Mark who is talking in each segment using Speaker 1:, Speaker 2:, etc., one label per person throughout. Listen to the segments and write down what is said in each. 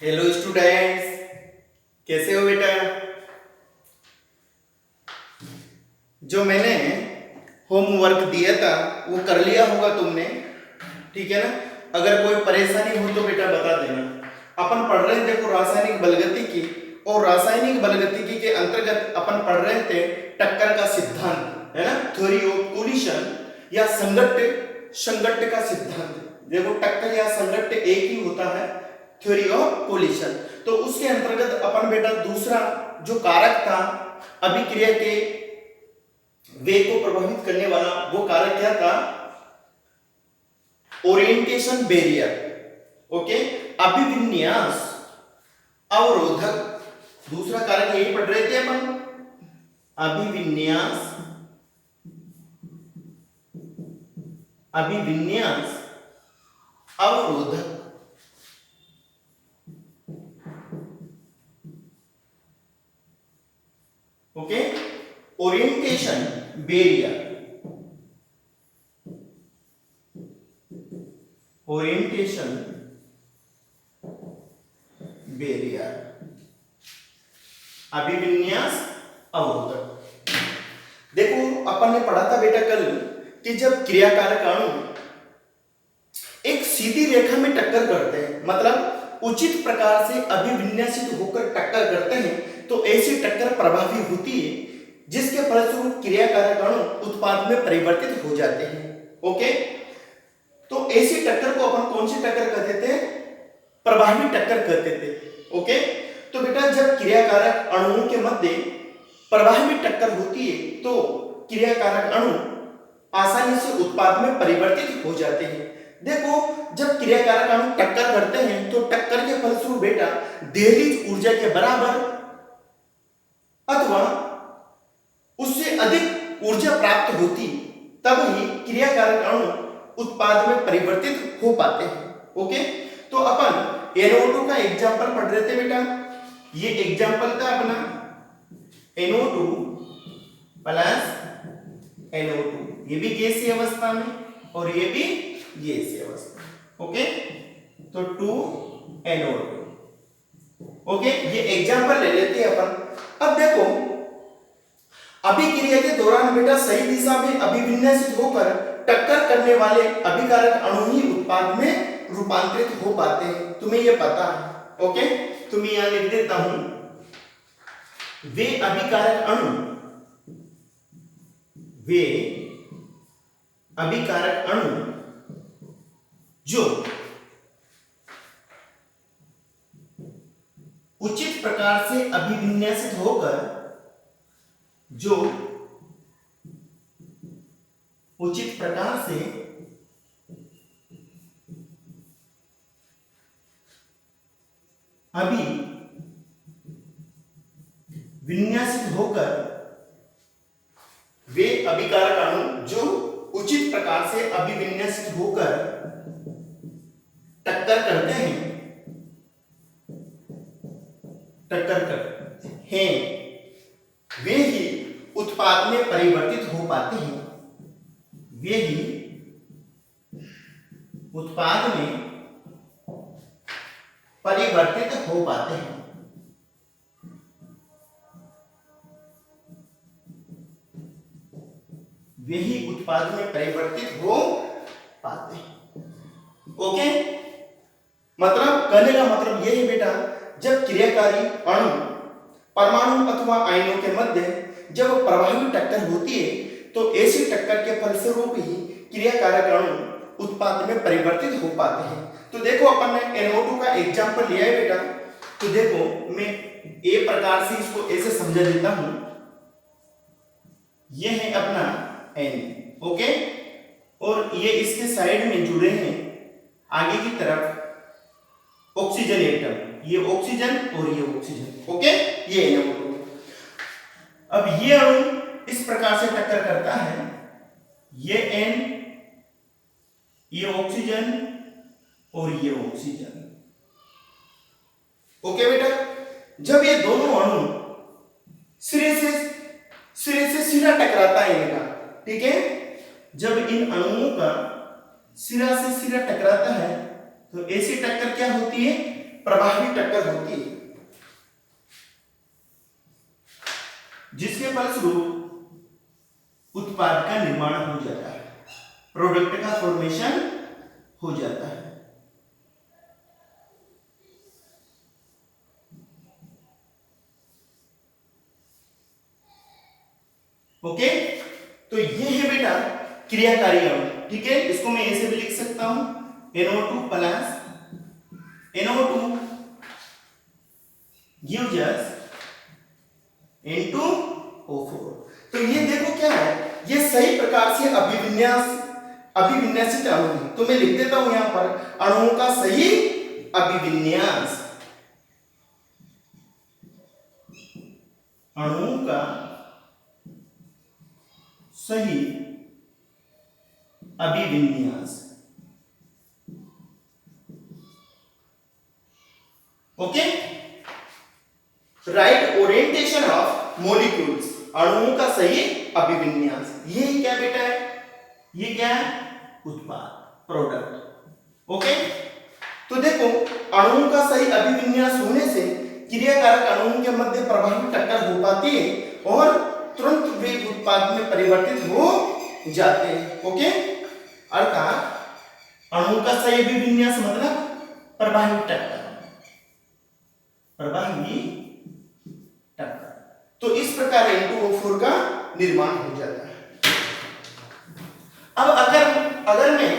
Speaker 1: Hello students, कैसे हो बेटा। जो मैंने होमवर्क दिया था वो कर लिया होगा तुमने, ठीक है ना। अगर कोई परेशानी हो तो बेटा बता देना। अपन पढ़ रहे थे देखो रासायनिक बलगतिकी, और रासायनिक बलगतिकी के अंतर्गत अपन पढ़ रहे थे टक्कर का सिद्धांत, है ना, थ्योरी ऑफ कोलिशन या संघट्ट संघट्ट का सिद्धांत। देखो टक्कर या संघट्ट एक ही होता है, थ्योरी ऑफ कोलिशन। तो उसके अंतर्गत अपन बेटा दूसरा जो कारक था अभिक्रिया के वेग को प्रभावित करने वाला, वो कारक क्या था? Orientation barrier. ओके, अभिविन्यास अवरोधक। दूसरा कारक यही पढ़ रहे थे अपन, अभिविन्यास अभिविन्यास अवरोधक। Okay, orientation barrier, orientation barrier, अभिविन्यास अवरोधक। देखो अपन ने पढ़ा था बेटा कल कि जब क्रियाकारक अणु एक सीधी रेखा में टक्कर करते हैं, मतलब उचित प्रकार से अभिविन्यासित होकर टक्कर करते हैं, तो ऐसी टक्कर प्रभावी होती है जिसके फलस्वरूप क्रियाकारक अणु उत्पाद में परिवर्तित हो जाते हैं। ओके, तो ऐसी टक्कर को अपन कौन सी टक्कर कहते थे? प्रभावी टक्कर कहते थे। ओके, तो बेटा जब क्रियाकारक अणुओं के मध्य प्रभावी टक्कर होती है तो क्रियाकारक अणु आसानी से उत्पाद में परिवर्तित हो जाते हैं। देखो जब क्रियाकारक अणु टक्कर करते हैं तो टक्कर के फलस्वरूप बेटा दहलीज ऊर्जा के बराबर अथवा उससे अधिक ऊर्जा प्राप्त होती, तब ही क्रियाकारक अणु उत्पाद में परिवर्तित हो पाते हैं। ओके, तो अपन NO2 का एग्जांपल पढ़ रहे थे बेटा। ये एग्जांपल था अपना NO2 प्लस NO2, ये भी गैसीय अवस्था में और ये भी गैसीय अवस्था। ओके, तो 2NO2। ओके, ये एग्जांपल ले लेते हैं अपन। अब देखो अभिक्रिया के दौरान बेटा सही दिशा में अभिविन्यासित होकर टक्कर करने वाले अभिकारक अणु ही उत्पाद में रूपांतरित हो पाते हैं, तुम्हें ये पता है। ओके, तो मैं यहां लिख देता हूं, वे अभिकारक अणु जो उचित प्रकार से अभिविन्यासित होकर वे अभिकारक अणु जो उचित प्रकार से अभिविन्यासित होकर टक्कर करते हैं, वे ही उत्पाद में परिवर्तित हो पाते हैं। वे ही उत्पाद में परिवर्तित हो पाते हैं। वे ही उत्पाद में परिवर्तित हो पाते हैं। ओके, मतलब कहने का मतलब यह है बेटा, जब क्रियाकारी अणु परमाणु अथवा आयनों के मध्य जब प्रभावी टक्कर होती है तो ऐसी टक्कर के फलस्वरूप ही क्रियाकारक अणु उत्पाद में परिवर्तित हो पाते हैं। तो देखो अपन ने NO2 का एग्जांपल लिया है बेटा। तो देखो मैं एक प्रकार से इसको ऐसे समझा देता हूं, यह है अपना N। ओके, और ये इसके साइड में जुड़े हैं आगे की तरफ ऑक्सीजन एटम, ये ऑक्सीजन और ये ऑक्सीजन। ओके, ये NO2। अब ये अणु इस प्रकार से टक्कर करता है, ये N, ये ऑक्सीजन और ये ऑक्सीजन। ओके बेटा, जब ये दोनों अणु सिरे से सिरा टकराता है इनका, ठीक है, जब इन अणुओं का सिरा से सिरा टकराता है तो ऐसी टक्कर क्या होती है? प्रभावी टक्कर होती है, जिसके फलस्वरूप उत्पाद का निर्माण हो जाता है, प्रोडक्ट का फॉर्मेशन हो जाता है। ओके, तो ये है बेटा क्रियाकारी अणु। ठीक है, इसको मैं ऐसे भी लिख सकता हूं NO2 plus NO2 gives us N2O4। तो ये देखो क्या है, ये सही प्रकार से अभिविन्यासित अणु है। तो मैं लिख देता हूं यहां पर अणुओं का सही अभिविन्यास, अणुओं का सही अभिविन्यास। Okay, right orientation of molecules, अणुओं का सही अभिविन्यास। ये क्या बेटा है, ये क्या है, उत्पाद, प्रोडक्ट। ओके, तो देखो अणुओं का सही अभिविन्यास होने से क्रियाकारक अणुओं के मध्य प्रभावी टक्कर हो पाती है और तुरंत वे उत्पाद में परिवर्तित हो जाते हैं। ओके, अर्थात अणु का सही अभिविन्यास मतलब प्रभावी टक्कर, प्रभावी टक्कर। तो इस प्रकार N2O4 का निर्माण हो जाता है। अब अगर मैं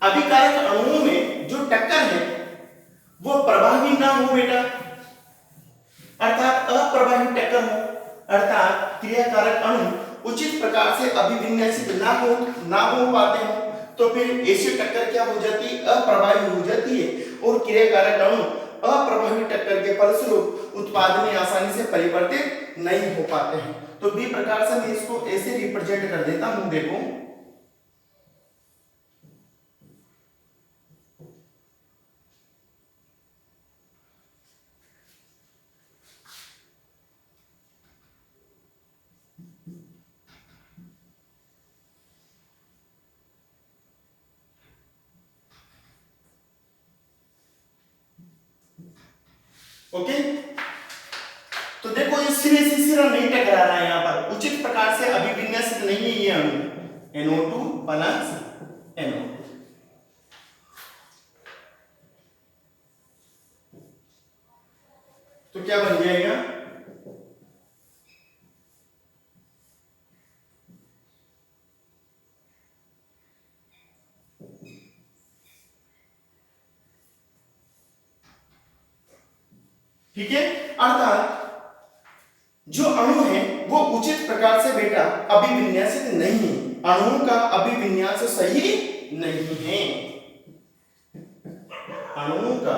Speaker 1: अभिकारक अणुओं में जो टक्कर है वो प्रभावी ना हो बेटा, अर्थात अप्रभावी टक्कर हो, अर्थात क्रियाकारक अणु उचित प्रकार से अभिविन्यासित ना हो पाते हो, तो फिर ऐसी टक्कर क्या हो जाती है, अप्रभावी हो जाती है और क्रियाकारक अणु अप्रभावी टक्कर के फलस्वरूप उत्पाद में आसानी से परिवर्तित नहीं हो पाते हैं। तो बी प्रकार से मैं इसको ऐसे रिप्रेजेंट कर देता हूं, देखो ओके। तो देखो ये सिरे से सिरा नहीं टकरा रहा है, यहां पर उचित प्रकार से अभिविन्यासित नहीं है ये अणु NO2 प्लस NO। तो क्या बन जाएगा, ठीक है, अर्थात जो अणु है वो उचित प्रकार से बेटा अभिविन्यासित नहीं है, अणुओं का अभिविन्यास सही नहीं है, अणुओं का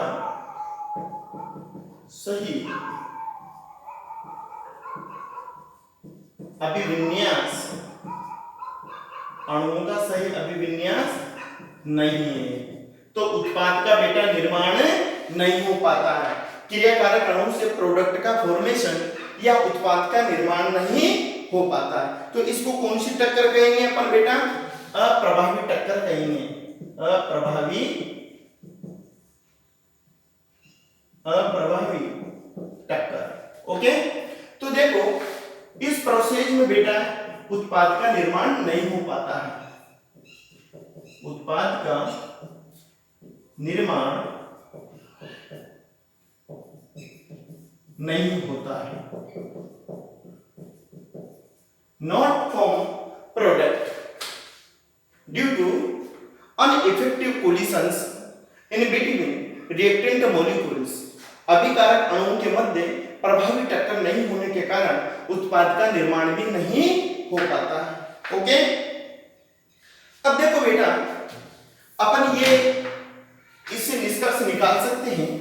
Speaker 1: सही अभिविन्यास, अणुओं का सही अभिविन्यास नहीं है, तो उत्पाद का बेटा निर्माण नहीं हो पाता है। क्रियाकारक अणु से प्रोडक्ट का फॉर्मेशन या उत्पाद का निर्माण नहीं हो पाता है। तो इसको कौन सी टक्कर कहेंगे अपन बेटा, अप्रभावी टक्कर कहेंगे, अप्रभावी टक्कर। ओके, तो देखो इस प्रोसेस में बेटा उत्पाद का निर्माण नहीं हो पाता है, उत्पाद का निर्माण नहीं होता है, not form product due to uneffective collisions in between reactant molecules. अभिकारक अणुओं के मध्य प्रभावी टक्कर नहीं होने के कारण उत्पाद का निर्माण भी नहीं हो पाता है। ओके, अब देखो बेटा अपन ये इससे निष्कर्ष निकाल सकते हैं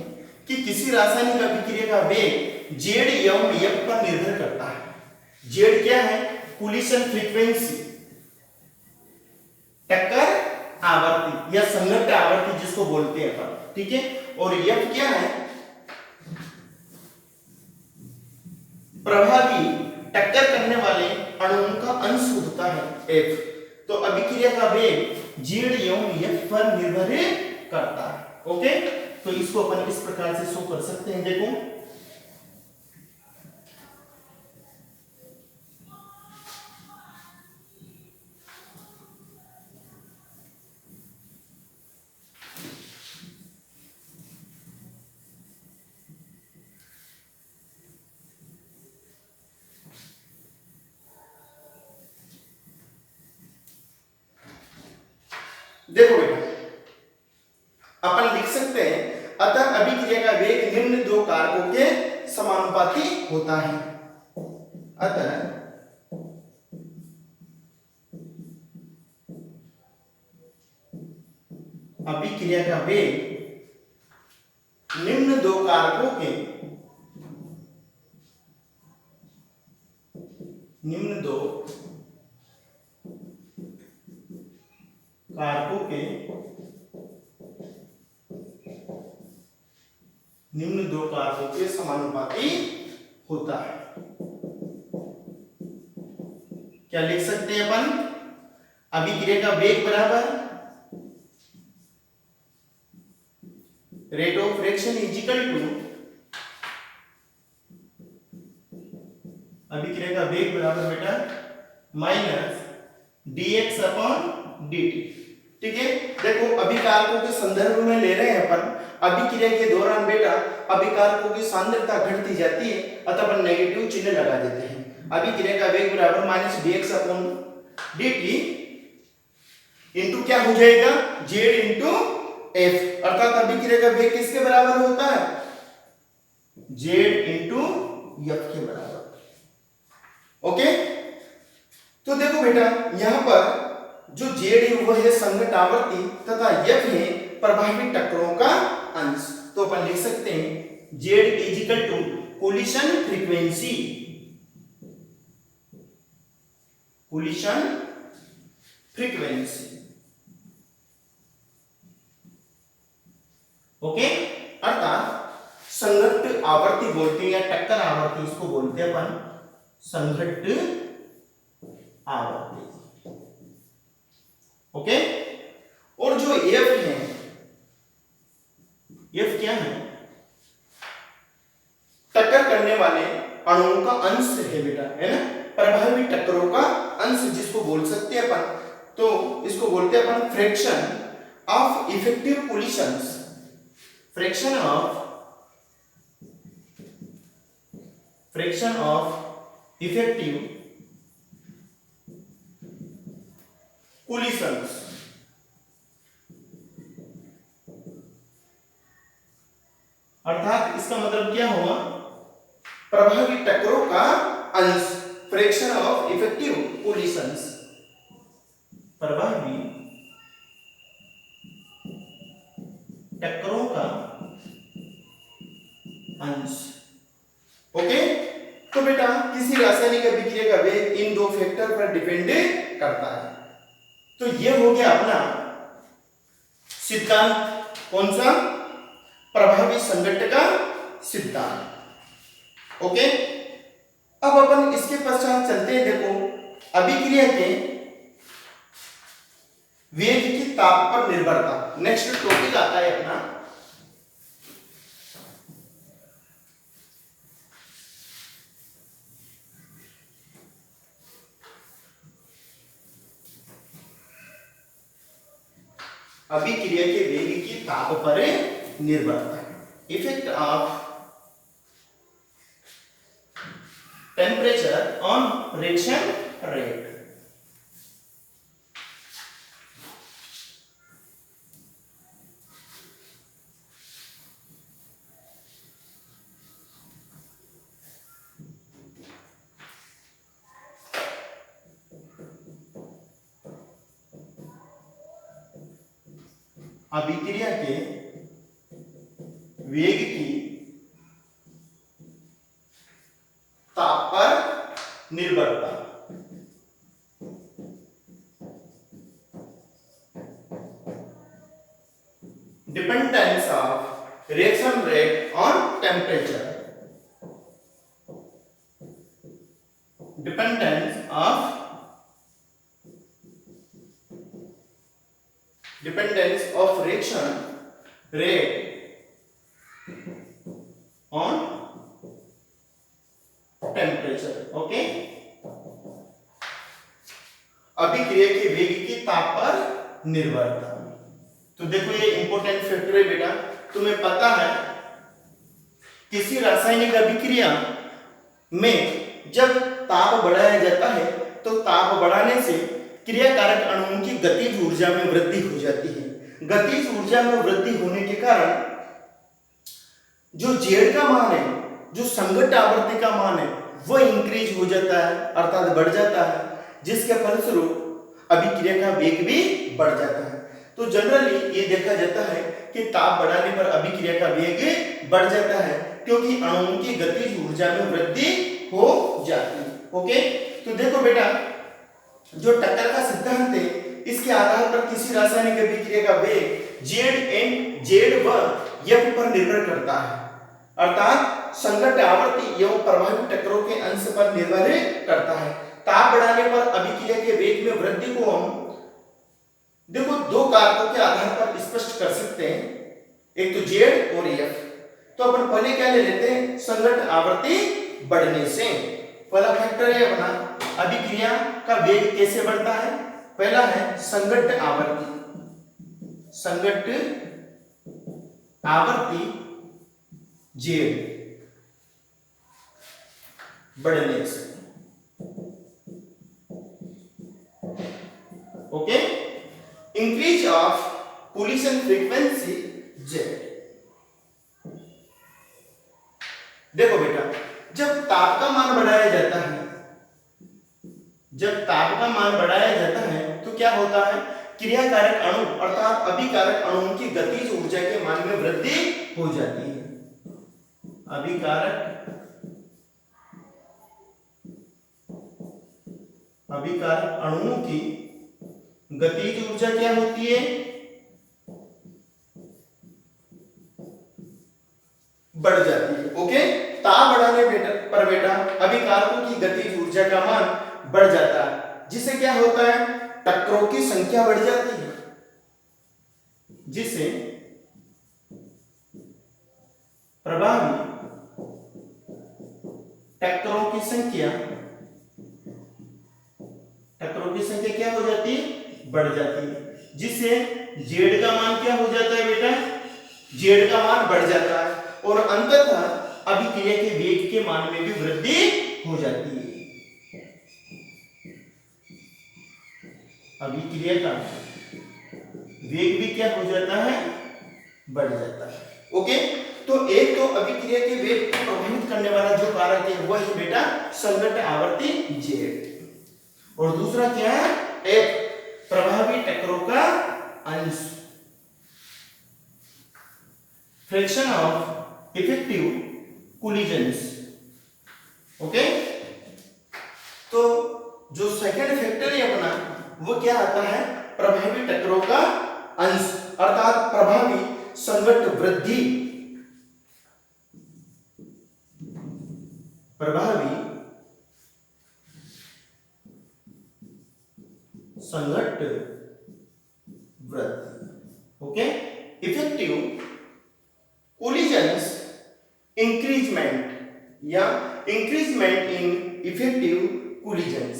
Speaker 1: कि किसी रासायनिक अभिक्रिया का वेग Z एवं F पर निर्भर करता है। Z क्या है, कोलिशन फ्रीक्वेंसी, टक्कर आवर्ती या संगत आवर्ती जिसको बोलते हैं अपन, ठीक है, और F क्या है, प्रभावी टक्कर करने वाले अणुओं का अंश होता है F। तो अभिक्रिया का वेग Z एवं F पर निर्भर करता है। ओके, तो इसको अपन इस प्रकार से शो कर सकते हैं। देखो देखो बेटा, अपन लिख सकते हैं अतः अभिक्रिया का वेग निम्न दो कारकों के समानुपाती होता है। अतः अभिक्रिया का वेग निम्न दो कारकों के समानुपाती होता है। क्या लिख सकते हैं अपन? अभिक्रिया का वेग बराबर rate of reaction is equal to, अभिक्रिया का वेग बराबर बेटा माइनस dx अपॉन dt। ठीक है, देखो अभिकारकों के संदर्भ में ले रहे हैं अपन। अभिक्रिया के दौरान बेटा अभिकारकों की सांद्रता घटती जाती है, अतः अपन नेगेटिव चिन्ह लगा देते हैं। अभिक्रिया का वेग बराबर minus dx upon dt into क्या हो जाएगा, z इंटू f, अर्थात अभिक्रिया का वेग किसके बराबर होता है, z इंटू f के बराबर। ओके, तो देखो बेटा यहां पर जो z वह है संगत आवर्ती तथा f है प्रभावी टक्करों का अंश। तो अपन लिख सकते हैं z is equal to collision frequency, collision frequency. Okay, अर्थात संगत आवर्ती बोलते हैं या टक्कर आवर्ती, इसको बोलते हैं अपन संगत आवर्ती। ओके, और जो F है, F क्या है, टक्कर करने वाले अणुओं का अंश है बेटा, है ना, प्रभावी टक्करों का अंश जिसको बोल सकते हैं अपन। तो इसको बोलते हैं अपन fraction of effective collisions, fraction of effective collisions. अर्थात इसका मतलब क्या हुआ, प्रभावी टक्करों का अंश, फ्रैक्शन ऑफ इफेक्टिव कोलिशंस, प्रभावी टक्करों का अंश। ओके, तो बेटा किसी रासायनिक अभिक्रिया का वेग इन दो फैक्टर पर डिपेंड करता है। तो ये हो गया अपना सिद्धांत, कौन सा, प्रभावी संघट्ट का सिद्धांत। ओके, अब अपन इसके पश्चात चलते हैं। देखो अभिक्रिया के वेग की ताप पर निर्भरता, नेक्स्ट टॉपिक आता है अपना। अभिक्रिया के वेग की ताप पर निर्भरता, effect of temperature on reaction rate. अभिक्रिया के वेग की ताप पर निर्भरता, dependence of reaction rate on temperature, dependence of reaction rate on temperature. Okay, अभिक्रिया के वेग की ताप पर निर्भरता। तो देखो ये इंपॉर्टेंट फैक्टर है बेटा, तुम्हें पता है किसी रासायनिक अभिक्रिया में जब ताप बढ़ाया जाता है तो ताप बढ़ाने से क्रियाकारक अणुओं की गतिज ऊर्जा में वृद्धि हो जाती है। गतिज ऊर्जा में वृद्धि होने के कारण जो जेड का मान है, जो संगत आवृत्ति का मान है, वो इंक्रीज हो जाता है, अर्थात बढ़ जाता है, जिसके फलस्वरूप अभिक्रिया का वेग भी बढ़ जाता है। तो जनरली ये देखा जाता है कि ताप बढ़ाने पर अभिक्रिया का वेग बढ़ जाता है क्योंकि अणुओं की गतिज ऊर्जा में वृद्धि हो जाती है। ओके, तो देखो बेटा, जो टक्कर का सिद्धांत है इसके आधार पर किसी रासायनिक अभिक्रिया का वेग जेड व एफ पर निर्भर करता है, अर्थात संगत आवृत्ति एवं प्रभावी टक्करों के अंश पर निर्भर करता है। ताप बढ़ाने पर अभिक्रिया के वेग में वृद्धि को हम देखो दो कारकों के आधार पर स्पष्ट कर सकते हैं, एक तो जेड और एफ। तो अपन पहले क्या ले लेते हैं, संगत आवृत्ति बढ़ने से। पहला फैक्टर है अपना अभिक्रिया का वेग कैसे बढ़ता है, पहला है संगत आवृत्ति, संगत आवृत्ति जेड बढ़ने से। Okay, increase of collision frequency Z. देखो बेटा, जब ताप का मान बढ़ाया जाता है, जब ताप का मान बढ़ाया जाता है तो क्या होता है, क्रियाकारक अणु अर्थात अभिकारक अणुओं की गतिज ऊर्जा के मान में वृद्धि हो जाती है। अभिकारक अणुओं की गतिज ऊर्जा क्या होती है, बढ़ जाती है। ओके, ताप बढ़ाने पर बेटा अभिकारकों की गतिज ऊर्जा का मान बढ़ जाता है, जिससे क्या होता है, टक्करों की संख्या बढ़ जाती है, जिससे प्रभावी टक्करों की संख्या क्या हो जाती है, बढ़ जाती है, जिससे जेड का मान क्या हो जाता है बेटा, जेड का मान बढ़ जाता है और अंततः अभिक्रिया के वेग के मान में भी वृद्धि हो जाती है। अभिक्रिया का वेग भी क्या हो जाता है, बढ़ जाता है। ओके, तो एक तो अभिक्रिया के वेग को प्रभावित करने वाला जो कारक है वह है बेटा संगत आवृत्ति जेड, और दूसरा क्या है, एफ, प्रभावी टक्करों का अंश, fraction of effective collisions. Okay, तो जो सेकंड फैक्टर है अपना वो क्या आता है, प्रभावी टक्करों का अंश अर्थात प्रभावी संगत वृद्धि, प्रभावी संगत वृद्धि। ओके, इफेक्टिव कोलिजन्स इंक्रीजमेंट या increment in effective collisions.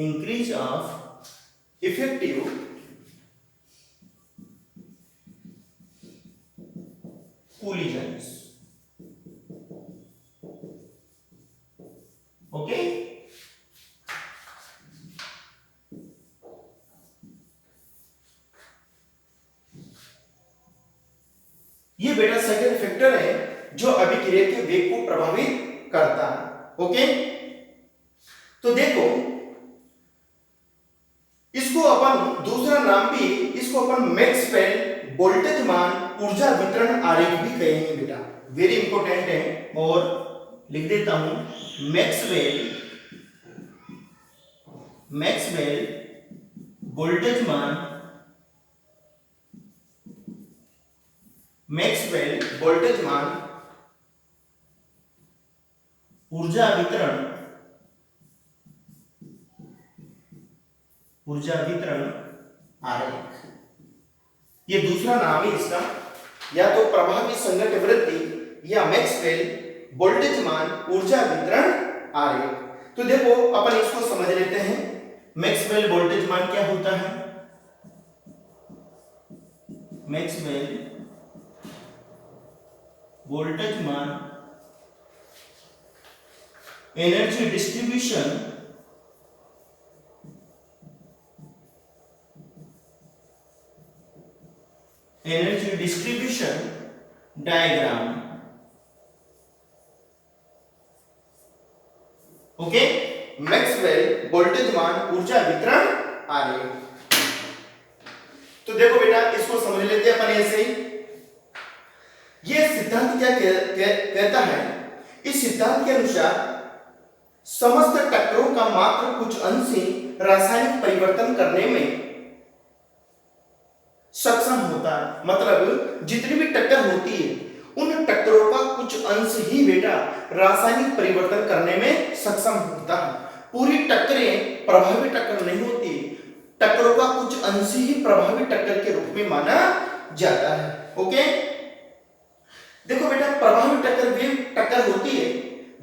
Speaker 1: Increase of effective collisions. Okay, ये बेटा सेकंड फैक्टर है जो अभिक्रिया के वेग को प्रभावित करता है। ओके, तो देखो इसको अपन दूसरा नाम भी, इसको अपन मैक्सवेल बोल्ट्जमान ऊर्जा वितरण आरेख भी कहेंगे बेटा, वेरी इंपॉर्टेंट है, और लिख देता हूं मैक्सवेल बोल्ट्जमान ऊर्जा वितरण ऊर्जा वितरण आरेख, ये दूसरा नाम है इसका, या तो प्रभावी संगत वृत्ति या मैक्सवेल वोल्टेज मान ऊर्जा वितरण आरेख। तो देखो अपन इसको समझ लेते हैं। मैक्सवेल वोल्टेज मान क्या होता है? मैक्सवेल वोल्टेज मान energy distribution diagram. Okay, Maxwell voltage मान ऊर्जा वितरण आरेख। तो देखो बेटा इसको समझ लेते हैं अपन ऐसे ही। यह सिद्धांत क्या कहता है? इस सिद्धांत के अनुसार समस्त टक्करों का मात्र कुछ अंश ही रासायनिक परिवर्तन करने में सक्षम होता है। मतलब जितनी भी टक्कर होती है उन टक्करों का कुछ अंश ही बेटा रासायनिक परिवर्तन करने में सक्षम होता है। पूरी टक्करें प्रभावी टक्कर नहीं होती, टक्करों का कुछ अंश ही प्रभावी टक्कर के रूप में माना जाता है। ओके, देखो बेटा प्रभावी टक्कर वे टक्कर होती है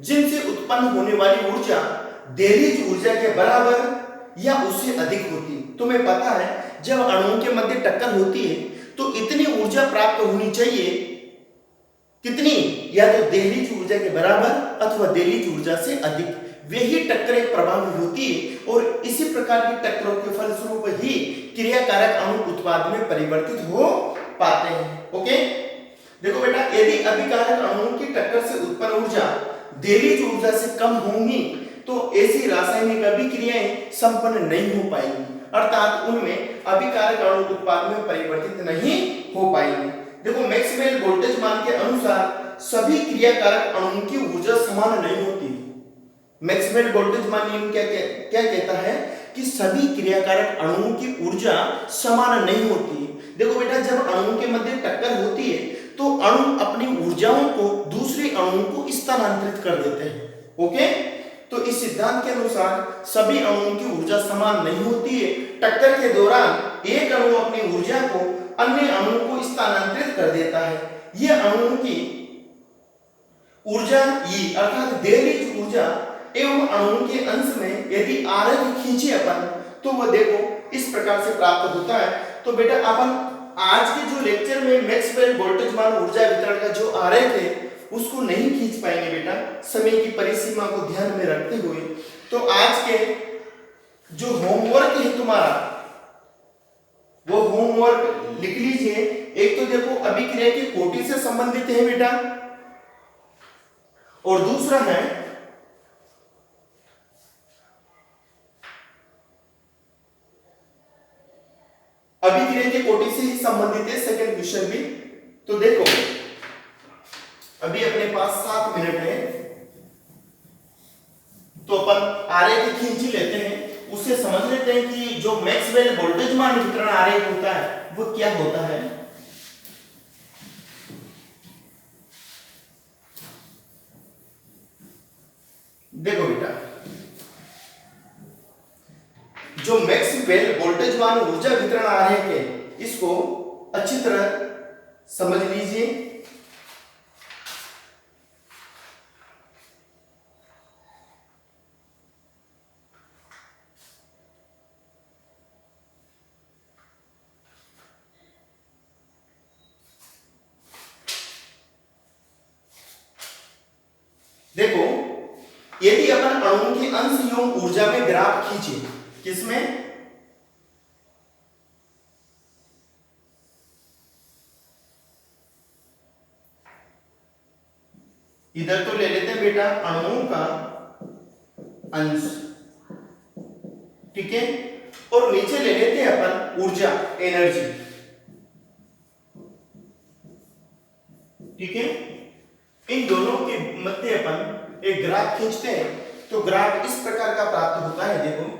Speaker 1: जिनसे उत्पन्न होने वाली ऊर्जा दहलीज ऊर्जा के बराबर या उससे अधिक होती है। तुम्हें पता है जब अणुओं के मध्य टक्कर होती है तो इतनी ऊर्जा प्राप्त होनी चाहिए, कितनी? या तो दहलीज ऊर्जा के बराबर अथवा दहलीज ऊर्जा से अधिक, वही टक्करें प्रभावी होती है और इसी प्रकार की टक्करों के फलस्वरूप ही क्रियाकारक अणु उत्पाद में परिवर्तित हो पाते हैं। ओके, देखो बेटा यदि अभिकारक अणुओं की टक्कर से उत्पन्न ऊर्जा दहलीज ऊर्जा से कम होंगी तो ऐसी रासायनिक अभिक्रियाएं संपन्न नहीं हो पाएंगी, अर्थात उनमें अभिकारक अणु उत्पाद में परिवर्तित नहीं हो पाएंगे। देखो मैक्सवेल वोल्टेज मान के अनुसार सभी क्रियाकारक अणुओं की ऊर्जा समान नहीं होती। मैक्सवेल वोल्टेज मान नियम क्या कहता है कि सभी क्रियाकारक अणुओं की ऊर्जा समान नहीं होती। देखो बेटा जब अणुओं के मध्य टक्कर होती है तो अणु अपनी ऊर्जाओं को दूसरे अणुओं को स्थानांतरित कर देते हैं। ओके, तो इस सिद्धांत के अनुसार सभी अणुओं की ऊर्जा समान नहीं होती है। टक्कर के दौरान एक अणु अपनी ऊर्जा को अन्य अणुओं को स्थानांतरित कर देता है। यह अणुओं की ऊर्जा ई अर्थात दहलीज ऊर्जा एवं अणुओं के अंश में यदि आरेख खींचे अपन तो वह देखो इस प्रकार से प्राप्त होता है। तो बेटा अपन आज के जो लेक्चर में मैक्सवेल वोल्टेज मान ऊर्जा वितरण का जो आरेख है उसको नहीं खींच पाएंगे बेटा, समय की परिसीमा को ध्यान में रखते हुए। तो आज के जो होमवर्क है तुम्हारा वो होमवर्क लिख लीजिए। एक तो देखो अभिक्रिया की कोटि से संबंधित है बेटा, और दूसरा है अभिक्रिया की कोटि से ही संबंधित है सेकंड क्वेश्चन भी। तो देखो अभी अपने पास 7 मिनट है तो अपन आरेख खींच लेते हैं, उससे समझ लेते हैं कि जो मैक्सवेल वोल्टेज मान वितरण आरेख होता है वो क्या होता है। देखो बेटा जो मैक्सवेल वोल्टेज मान ऊर्जा वितरण आरेख है इसको अच्छी तरह समझ लीजिए। देखो यदि अपन अणुओं के अंश एवं ऊर्जा में ग्राफ खींचे, किसमें? इधर तो ले लेते हैं बेटा अणुओं का अंश, ठीक है, और नीचे ले लेते हैं अपन ऊर्जा एनर्जी, ठीक है। इन दोनों के मध्य अपन एक ग्राफ खींचते हैं तो ग्राफ इस प्रकार का प्राप्त होता है। देखो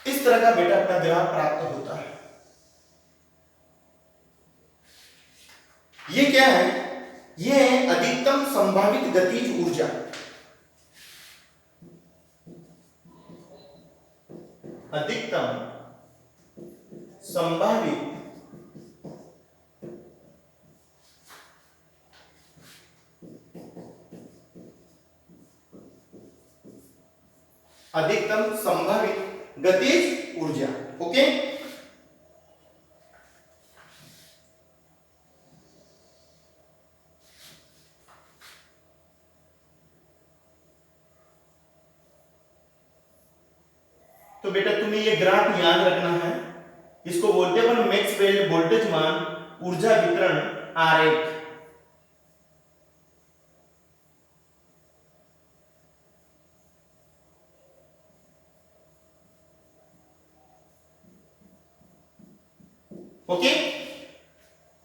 Speaker 1: इस तरह का बेटा अपना ग्राफ प्राप्त होता है। ये क्या है? ये है अधिकतम संभावित गतिज ऊर्जा। अधिकतम संभावित गतिज ऊर्जा। ओके, तो बेटा तुम्हें ये ग्राफ याद रखना है। इसको बोलते हैं अपन मैक्सवेल वोल्टेजमान ऊर्जा वितरण आरेख। ओके,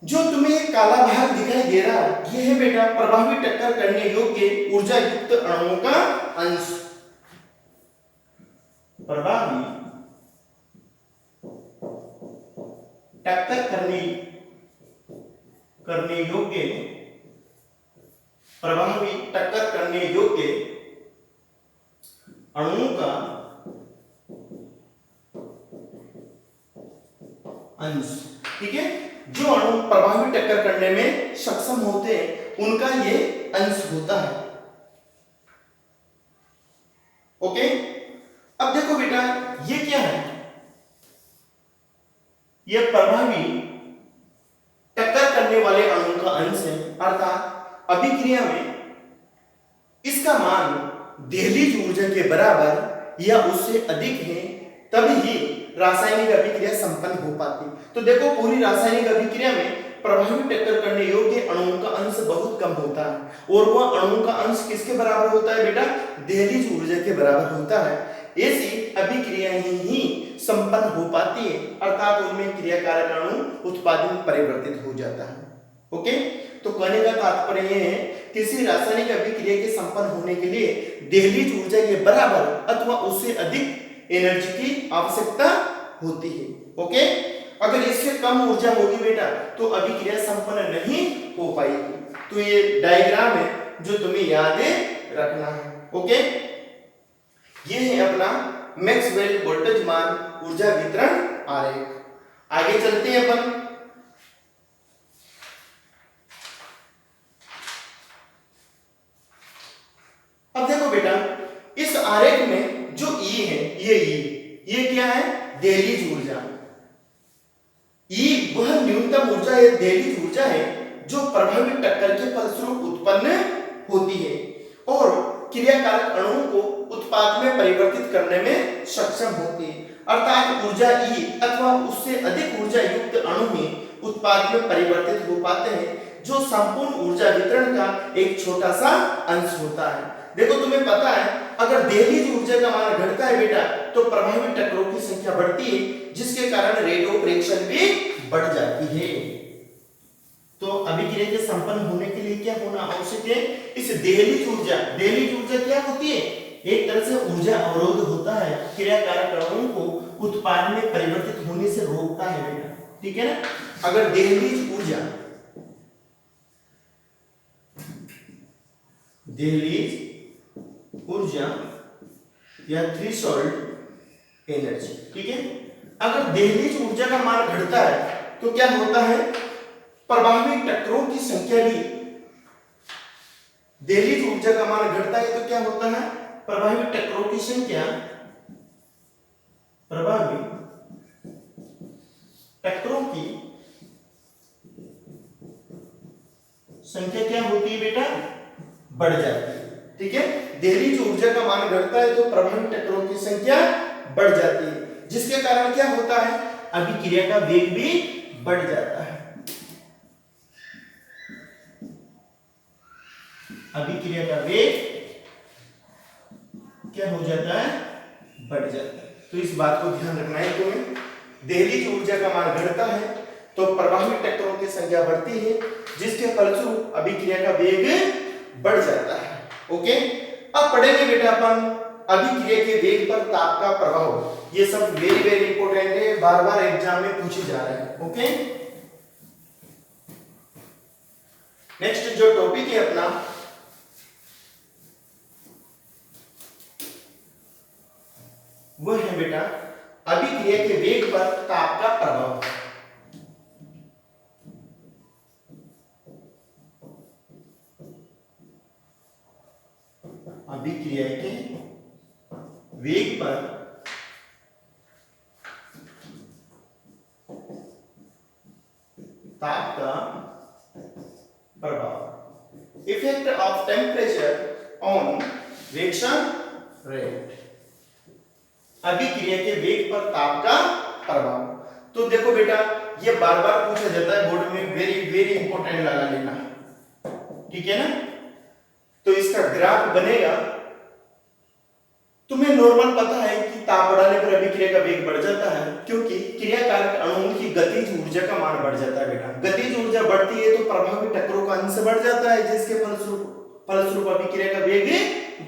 Speaker 1: जो तुम्हें एक काला भाग दिखाई दे रहा है, ये है बेटा प्रभावी टक्कर करने योग्य ऊर्जा युक्त अणुओं का अंश। प्रभावी टक्कर करने योग्य प्रभावी टक्कर करने योग्य अणुओं का अंश। ठीक है, जो अणु प्रभावी टक्कर करने में सक्षम होते हैं उनका ये अंश होता है। ओके, अब देखो बेटा ये क्या है? ये प्रभावी टक्कर करने वाले अणु का अंश है, अर्थात अभिक्रिया में इसका मान दहलीज ऊर्जा के बराबर या उससे अधिक है, तभी ही रासायनिक अभिक्रिया संपन्न हो पाती। तो देखो पूरी रासायनिक अभिक्रिया में प्रभावी टक्कर करने योग्य अणुओं का अंश बहुत कम होता है, और वह अणुओं का अंश किसके बराबर होता है बेटा? दहलीज ऊर्जा के बराबर होता है। ऐसी अभिक्रियाएं ही संपन्न हो पाती है, अर्थात उनमें क्रियाकारक अणु उत्पादन परिवर्तित हो जाता है। ओके, तो कहने का तात्पर्य यह है किसी रासायनिक अभिक्रिया के संपन्न होने के लिए दहलीज ऊर्जा के बराबर अथवा उससे अधिक एनर्जी की आवश्यकता होती है। ओके, अगर इससे कम ऊर्जा होगी बेटा तो अभिक्रिया संपन्न नहीं हो पाएगी। तो ये डायग्राम है जो तुम्हें याद रखना है। ओके, ये है अपना मैक्सवेल वोल्टेजमान ऊर्जा वितरण आरेख। आगे चलते हैं अपन। अब देखो बेटा इस आरेख में जो ई है, ये क्या है? दहलीज ऊर्जा। ई वह न्यूनतम ऊर्जा है, दहलीज ऊर्जा है जो प्रभावी टक्कर के फलस्वरूप उत्पन्न होती है और क्रियाकारक अणुओं को उत्पाद में परिवर्तित करने में सक्षम होती है। अर्थात ऊर्जा ई अथवा उससे अधिक ऊर्जा युक्त अणु ही उत्पाद में परिवर्तित हो पाते हैं, जो संपूर्ण ऊर्जा वितरण का एक छोटा सा अंश होता है। देखो तुम्हें पता है अगर दहलीज ऊर्जा का मान घटता है बेटा तो प्रभावी टक्करों की संख्या बढ़ती है, जिसके कारण रेट ऑफ रिएक्शन भी बढ़ जाती है। तो अभिक्रिया के संपन्न होने के लिए क्या होना आवश्यक है? इस दहलीज ऊर्जा क्या होती है? एक तरह से ऊर्जा अवरोध होता है, क्रियाकारक अणुओं को उत्पाद में परिवर्तित होने से रोकता है बेटा। ठीक है ना? अगर दहलीज ऊर्जा या थ्रेशोल्ड एनर्जी, ठीक है, अगर दहलीज ऊर्जा का मान घटता है तो क्या होता है? प्रभावी टक्करों की संख्या भी, दहलीज ऊर्जा का मान घटता है तो क्या होता है? प्रभावी टक्करों की संख्या, प्रभावी टक्करों की संख्या क्या होती है बेटा? बढ़ जाती है। ठीक है, दहलीज ऊर्जा का मान घटता है तो प्रभावी टक्करों की संख्या बढ़ जाती है, जिसके कारण क्या होता है? अभिक्रिया का वेग भी बढ़ जाता है। अभिक्रिया का वेग क्या हो जाता है? बढ़ जाता है। तो इस बात को ध्यान रखना है तुम्हें। दहलीज ऊर्जा का मान घटता है तो प्रभावी टक्करों की संख्या बढ़ती है, जिसके फलस्वरूप अभिक्रिया का वेग बढ़ जाता है। ओके, अब पढ़ेंगे बेटा अपन अभिक्रिया के वेग पर ताप का प्रभाव। ये सब वेरी वेरी इंपॉर्टेंट है, बार बार एग्जाम में पूछे जा रहे हैं। ओके, नेक्स्ट जो टॉपिक है अपना वो है बेटा अभिक्रिया के वेग पर ताप का प्रभाव। अभिक्रिया के वेग पर ताप का प्रभाव। Effect of temperature on reaction rate. अभिक्रिया के वेग पर ताप का प्रभाव। तो देखो बेटा ये बार बार पूछा जाता है बोर्ड में, वेरी वेरी इंपॉर्टेंट लगा लेना, ठीक है ना। तो इसका ग्राफ बनेगा। तुम्हें नॉर्मल पता है कि ताप बढ़ाने पर अभिक्रिया का वेग बढ़ जाता है, क्योंकि क्रियाकारक अणुओं की गतिज ऊर्जा का मान बढ़ जाता है बेटा। गतिज ऊर्जा बढ़ती है तो प्रभावी टक्करों का अंश बढ़ जाता है, जिसके फलस्वरूप अभिक्रिया का वेग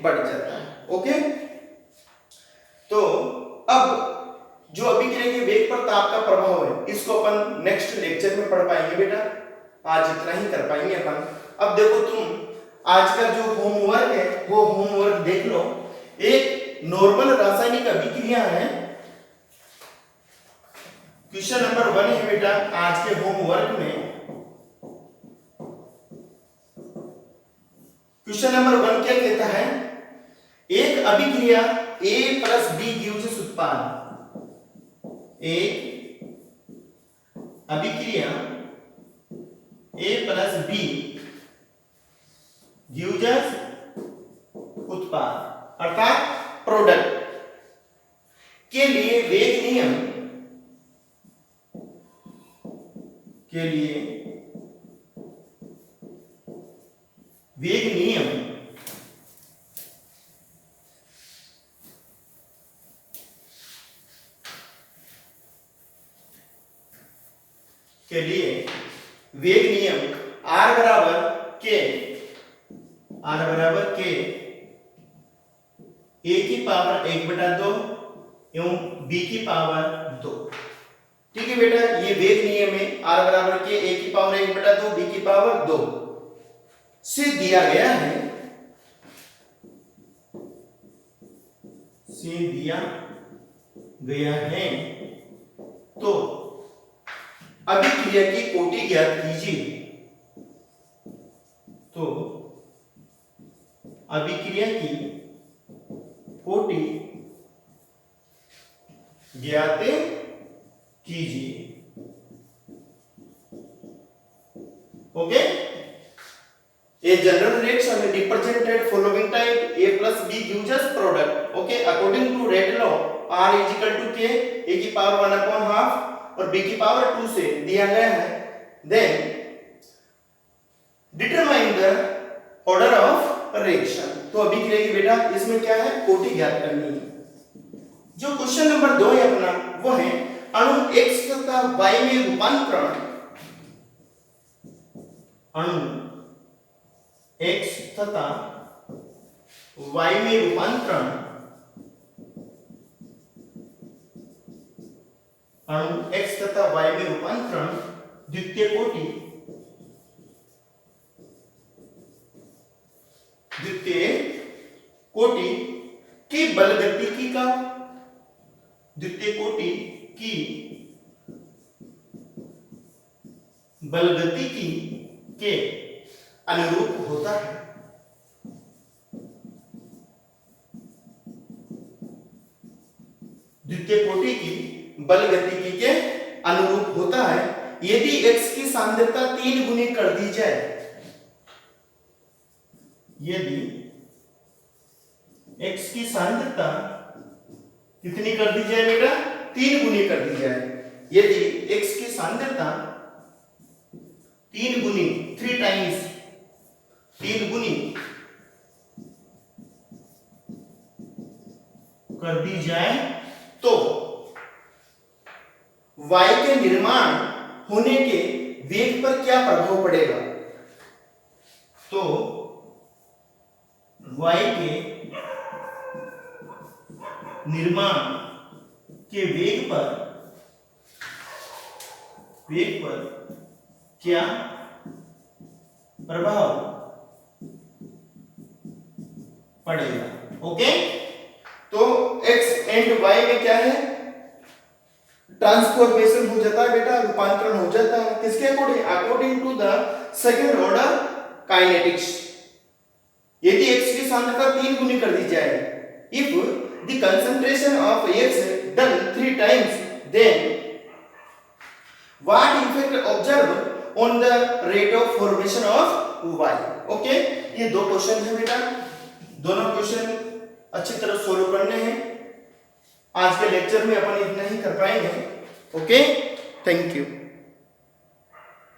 Speaker 1: बढ़ जाता है। ओके, तो अब जो अभिक्रिया के वेग पर ताप का प्रभाव है इसको अपन नेक्स्ट लेक्चर में पढ़ पाएंगे बेटा, आज इतना ही कर पाएंगे अपन। अब देखो तुम आज का जो होमवर्क है वो होमवर्क देख लो। एक नॉर्मल रासायनिक अभिक्रिया है, क्वेश्चन नंबर 1 है बेटा आज के होमवर्क में। क्वेश्चन नंबर 1 क्या कहता है, एक अभिक्रिया A प्लस B गिव्स उत्पाद। एक अभिक्रिया A प्लस B गिव्स उत्पाद अर्थात प्रोडक्ट के लिए वेग नियम R बराबर के A की पावर 1/2 एवं B की पावर 2। ठीक है बेटा, ये वेग नियम है। R बराबर के A की पावर 1/2 B की पावर 2 से दिया गया है। तो अभिक्रिया की कोटि ज्ञात कीजिए। तो अभिक्रिया की कोटि ज्ञात कीजिए। Okay, A general reaction represented following type A plus B gives us product. Okay, according to Red law R is equal to K, A की पावर 1/2 और B की पावर 2 से दिया गया है। Then determine the order of reaction। तो अभिक्रिया की बेटा इसमें क्या है, कोटि ज्ञात करनी है। जो क्वेश्चन नंबर 2 है अपना वो है अणु X तथा Y में रूपांतरण। अणु X तथा Y में रूपांतरण। अणु X तथा Y में रूपांतरण द्वितीय कोटि की बलगतिकी का द्वितीय कोटि की बलगतिकी के अनुरूप होता है। द्वितीय कोटि की बलगतिकी के अनुरूप होता है यदि x की सांद्रता 3 गुनी कर दी जाए। यदि x की सांद्रता कितनी कर दी जाए बेटा, 3 गुनी कर दी जाए। यदि x की सांद्रता 3 गुनी 3 टाइम्स 3 गुनी कर दी जाए तो y के निर्माण होने के वेग पर क्या प्रभाव पड़ेगा। तो y के निर्माण के वेग पर क्या प्रभाव पड़ेगा। ओके, तो x एंड y में क्या है, ट्रांसफॉर्मेशन हो जाता है बेटा, रूपांतरण हो जाता है किसके according, according to the second order kinetics. यदि x की सांद्रता 3 गुनी कर दी जाए, if the concentration of x done 3 times, then what effect observe on the rate of formation of y। Okay, ये दो क्वेश्चन है बेटा, दोनों क्वेश्चन अच्छी तरह सोल्व करने हैं। आज के लेक्चर में अपन इतना ही कर पाएंगे। Okay, thank you.